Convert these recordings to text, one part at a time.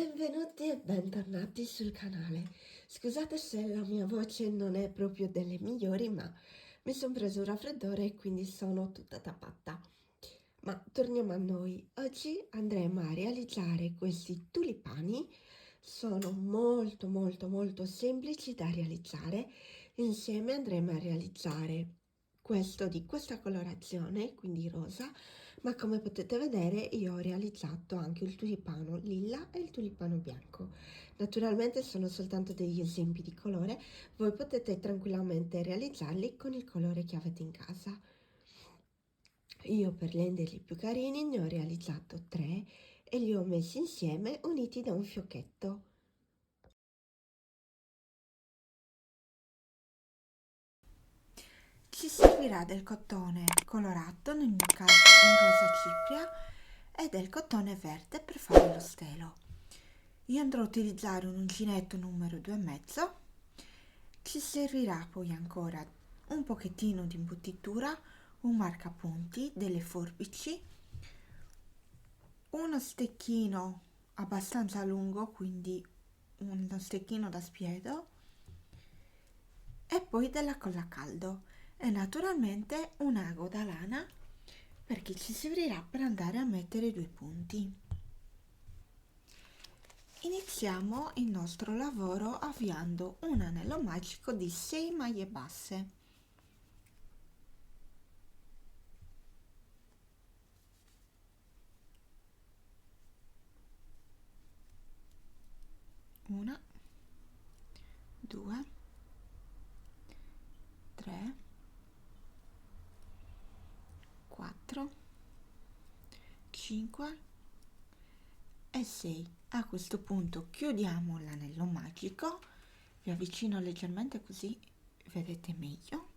Benvenuti e bentornati sul canale. Scusate se la mia voce non è proprio delle migliori, ma mi sono preso un raffreddore e quindi sono tutta tappata. Ma torniamo a noi. Oggi andremo a realizzare questi tulipani. Sono molto semplici da realizzare. Insieme andremo a realizzare questo di questa colorazione, quindi rosa, ma come potete vedere io ho realizzato anche il tulipano lilla e il tulipano bianco. Naturalmente sono soltanto degli esempi di colore, voi potete tranquillamente realizzarli con il colore che avete in casa. Io per renderli più carini ne ho realizzato 3 e li ho messi insieme uniti da un fiocchetto. Ci servirà del cotone colorato, nel mio caso un rosa cipria, e del cotone verde per fare lo stelo. Io andrò a utilizzare un uncinetto numero 2,5. Ci servirà poi ancora un pochettino di imbottitura, un marcapunti, delle forbici, uno stecchino abbastanza lungo, quindi uno stecchino da spiedo, e poi della colla a caldo e naturalmente un ago da lana perché ci servirà per andare a mettere i 2 punti. Iniziamo il nostro lavoro avviando un anello magico di 6 maglie basse. Una, 2, 3, 4, 5 e 6. A questo punto chiudiamo l'anello magico, vi avvicino leggermente così vedete meglio,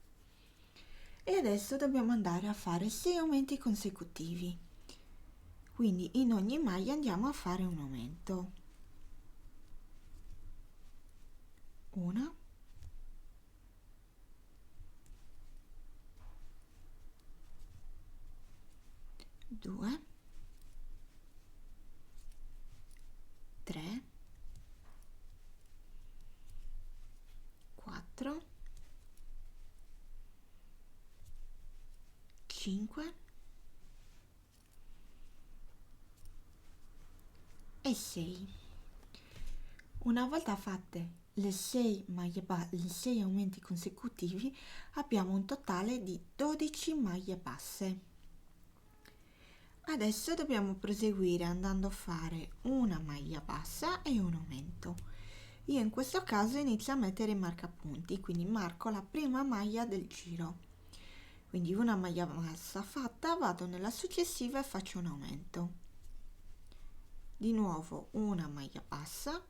e adesso dobbiamo andare a fare 6 aumenti consecutivi, quindi in ogni maglia andiamo a fare un aumento. 1, 2, 3, 4, 5 e 6. Una volta fatte le 6 aumenti consecutivi abbiamo un totale di 12 maglie basse. Adesso dobbiamo proseguire andando a fare una maglia bassa e un aumento. Io in questo caso inizio a mettere i marcapunti, quindi marco la prima maglia del giro. Quindi una maglia bassa fatta, vado nella successiva e faccio un aumento. Di nuovo una maglia bassa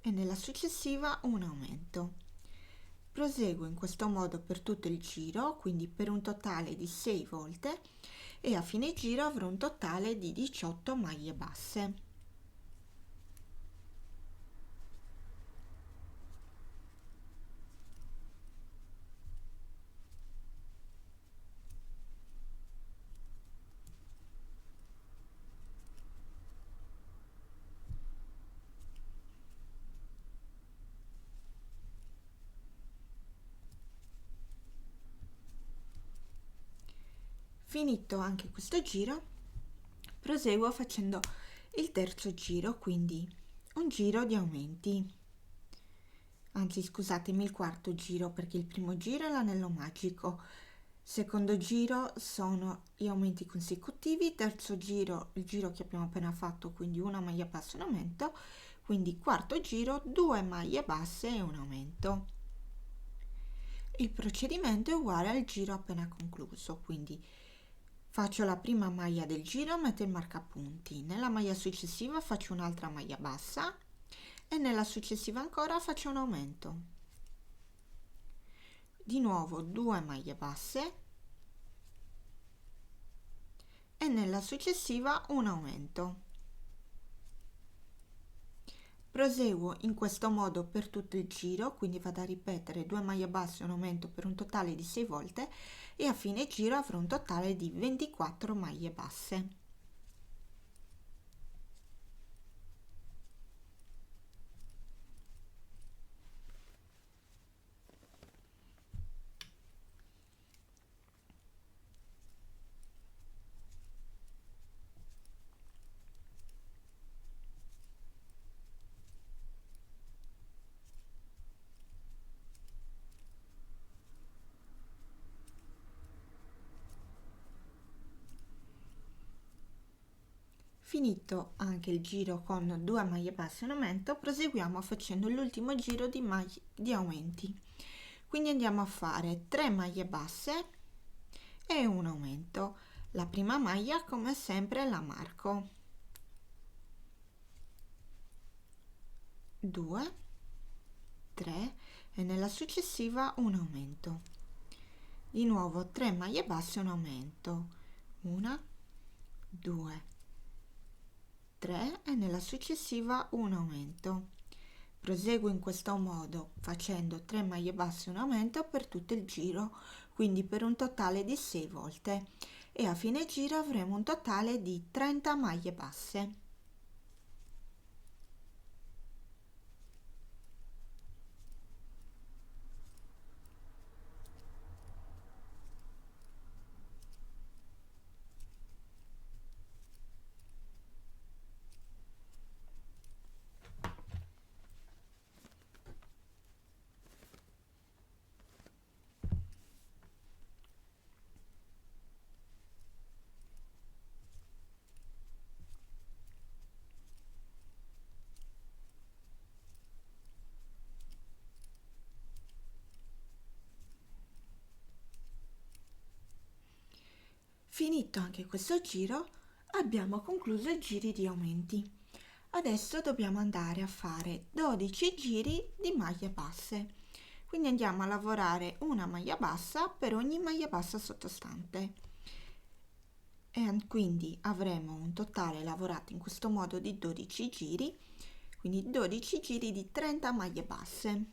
e nella successiva un aumento. Proseguo in questo modo per tutto il giro, quindi per un totale di 6 volte, e a fine giro avrò un totale di 18 maglie basse. Finito anche questo giro, proseguo facendo il terzo giro, quindi un giro di aumenti. Anzi, scusatemi, il quarto giro, perché il primo giro è l'anello magico, secondo giro sono gli aumenti consecutivi, terzo giro il giro che abbiamo appena fatto, quindi una maglia bassa e un aumento, quindi quarto giro 2 maglie basse e un aumento. Il procedimento è uguale al giro appena concluso, quindi faccio la prima maglia del giro, metto il marcapunti, nella maglia successiva faccio un'altra maglia bassa e nella successiva ancora faccio un aumento. Di nuovo 2 maglie basse e nella successiva un aumento. Proseguo in questo modo per tutto il giro, quindi vado a ripetere 2 maglie basse e un aumento per un totale di 6 volte e a fine giro avrò un totale di 24 maglie basse. Finito anche il giro con 2 maglie basse in aumento, proseguiamo facendo l'ultimo giro di aumenti. Quindi andiamo a fare 3 maglie basse e un aumento. La prima maglia, come sempre, la marco. 2, 3 e nella successiva un aumento. Di nuovo 3 maglie basse e un aumento. 1, 2, 3 e nella successiva un aumento. Proseguo in questo modo facendo 3 maglie basse e un aumento per tutto il giro, quindi per un totale di 6 volte, e a fine giro avremo un totale di 30 maglie basse. Finito anche questo giro, abbiamo concluso i giri di aumenti. Adesso dobbiamo andare a fare 12 giri di maglie basse. Quindi andiamo a lavorare una maglia bassa per ogni maglia bassa sottostante. E quindi avremo un totale lavorato in questo modo di 12 giri, quindi 12 giri di 30 maglie basse.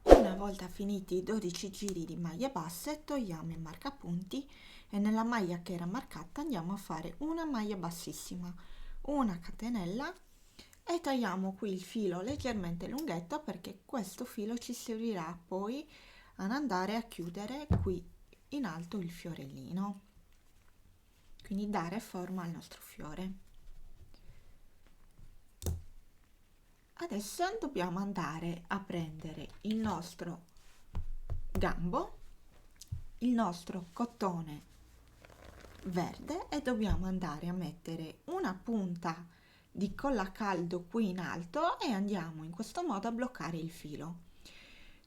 Una volta finiti i 12 giri di maglie basse, togliamo il marcapunti e nella maglia che era marcata andiamo a fare una maglia bassissima, una catenella e tagliamo qui il filo leggermente lunghetto perché questo filo ci servirà poi ad andare a chiudere qui in alto il fiorellino, quindi dare forma al nostro fiore. Adesso dobbiamo andare a prendere il nostro gambo, il nostro cotone verde e dobbiamo andare a mettere una punta di colla caldo qui in alto e andiamo in questo modo a bloccare il filo.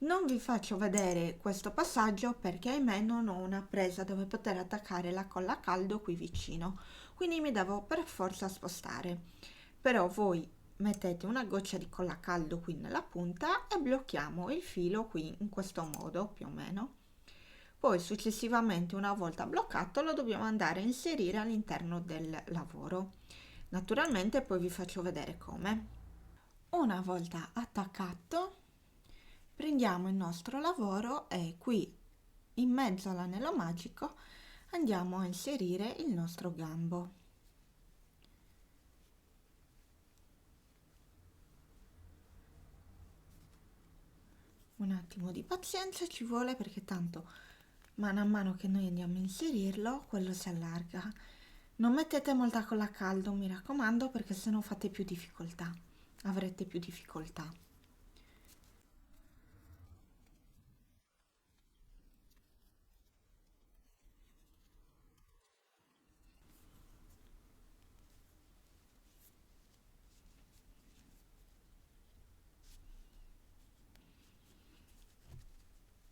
Non vi faccio vedere questo passaggio perché ahimè non ho una presa dove poter attaccare la colla caldo qui vicino, quindi mi devo per forza spostare. Però voi mettete una goccia di colla caldo qui nella punta e blocchiamo il filo qui in questo modo più o meno. Poi successivamente, una volta bloccato, lo dobbiamo andare a inserire all'interno del lavoro. Naturalmente poi vi faccio vedere come. Una volta attaccato, prendiamo il nostro lavoro e qui in mezzo all'anello magico andiamo a inserire il nostro gambo. Un attimo di pazienza ci vuole perché tanto mano a mano che noi andiamo a inserirlo, quello si allarga. Non mettete molta colla a caldo, mi raccomando, perché se no fate più difficoltà, avrete più difficoltà.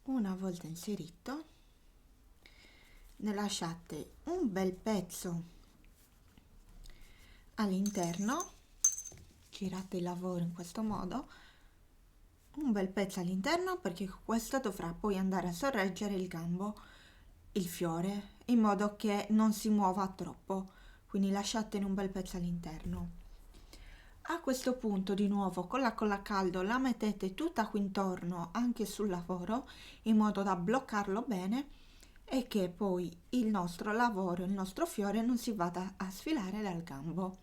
Una volta inserito, ne lasciate un bel pezzo all'interno, girate il lavoro in questo modo, un bel pezzo all'interno perché questo dovrà poi andare a sorreggere il gambo, il fiore, in modo che non si muova troppo. quindi lasciatene un bel pezzo all'interno. A questo punto di nuovo con la colla a caldo la mettete tutta qui intorno anche sul lavoro in modo da bloccarlo bene e che poi il nostro lavoro, il nostro fiore non si vada a sfilare dal gambo.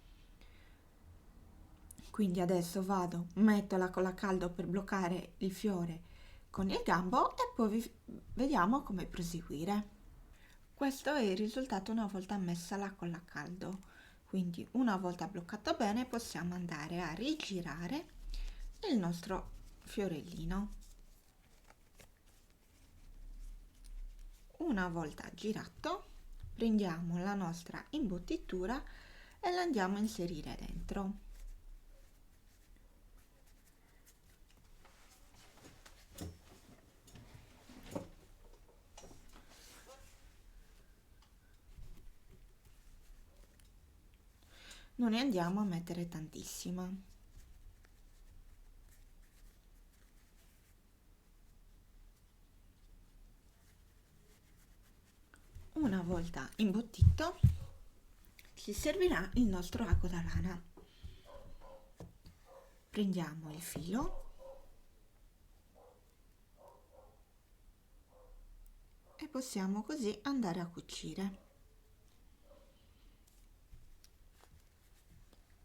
Quindi adesso vado, metto la colla a caldo per bloccare il fiore con il gambo e poi vediamo come proseguire. Questo è il risultato una volta messa la colla a caldo. Quindi una volta bloccato bene possiamo andare a rigirare il nostro fiorellino. Una volta girato prendiamo la nostra imbottitura e la andiamo a inserire dentro. Non ne andiamo a mettere tantissima. Una volta imbottito ci servirà il nostro ago da lana. Prendiamo il filo e possiamo così andare a cucire.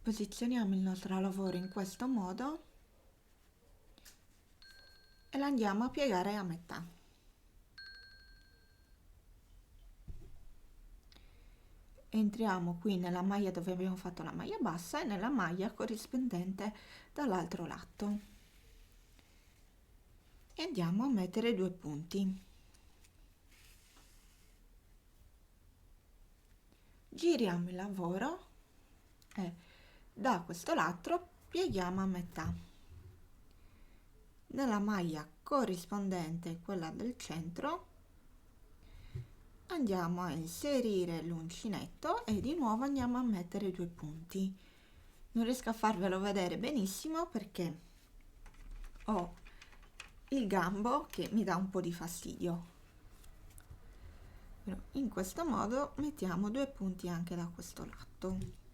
Posizioniamo il nostro lavoro in questo modo e lo andiamo a piegare a metà. Entriamo qui nella maglia dove abbiamo fatto la maglia bassa e nella maglia corrispondente dall'altro lato e andiamo a mettere 2 punti. Giriamo il lavoro e da questo lato pieghiamo a metà. Nella maglia corrispondente, quella del centro, andiamo a inserire l'uncinetto e di nuovo andiamo a mettere 2 punti. Non riesco a farvelo vedere benissimo perché ho il gambo che mi dà un po' di fastidio. Però in questo modo mettiamo 2 punti anche da questo lato.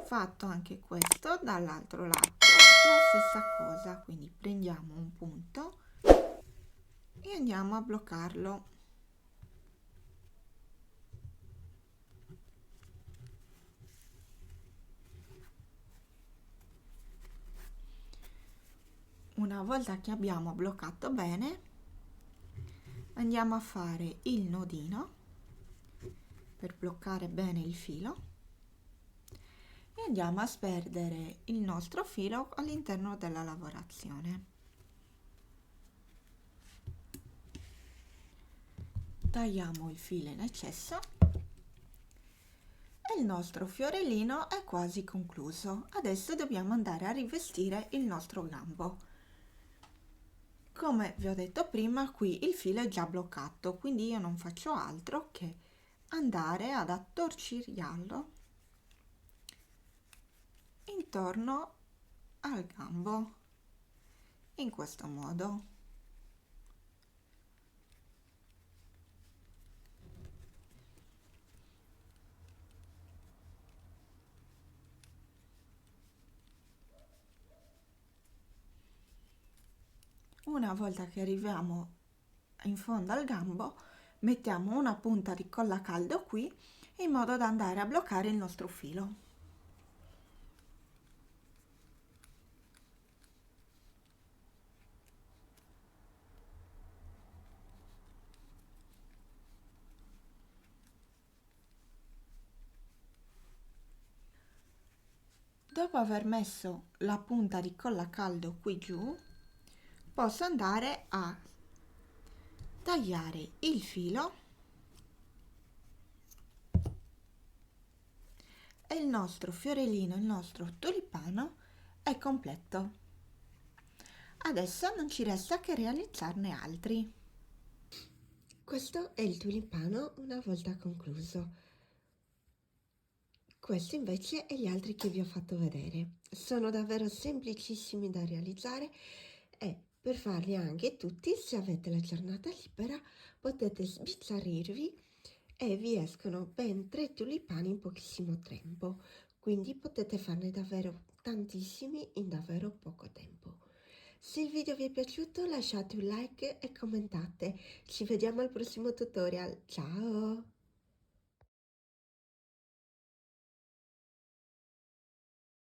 Fatto anche questo dall'altro lato la stessa cosa, quindi prendiamo un punto e andiamo a bloccarlo. Una volta che abbiamo bloccato bene andiamo a fare il nodino per bloccare bene il filo e andiamo a sperdere il nostro filo all'interno della lavorazione. Tagliamo il filo in eccesso e il nostro fiorellino è quasi concluso. Adesso dobbiamo andare a rivestire il nostro gambo. Come vi ho detto prima, qui il filo è già bloccato, quindi io non faccio altro che andare ad attorcigliarlo intorno al gambo in questo modo. Una volta che arriviamo in fondo al gambo mettiamo una punta di colla a caldo qui in modo da andare a bloccare il nostro filo. Dopo aver messo la punta di colla a caldo qui giù, posso andare a tagliare il filo e il nostro fiorellino, il nostro tulipano è completo. Adesso non ci resta che realizzarne altri. Questo è il tulipano una volta concluso. Questi invece e gli altri che vi ho fatto vedere. Sono davvero semplicissimi da realizzare e Per farli anche tutti, se avete la giornata libera, potete sbizzarrirvi e vi escono ben 3 tulipani in pochissimo tempo, quindi potete farne davvero tantissimi in davvero poco tempo. Se il video vi è piaciuto lasciate un like e commentate. Ci vediamo al prossimo tutorial. Ciao!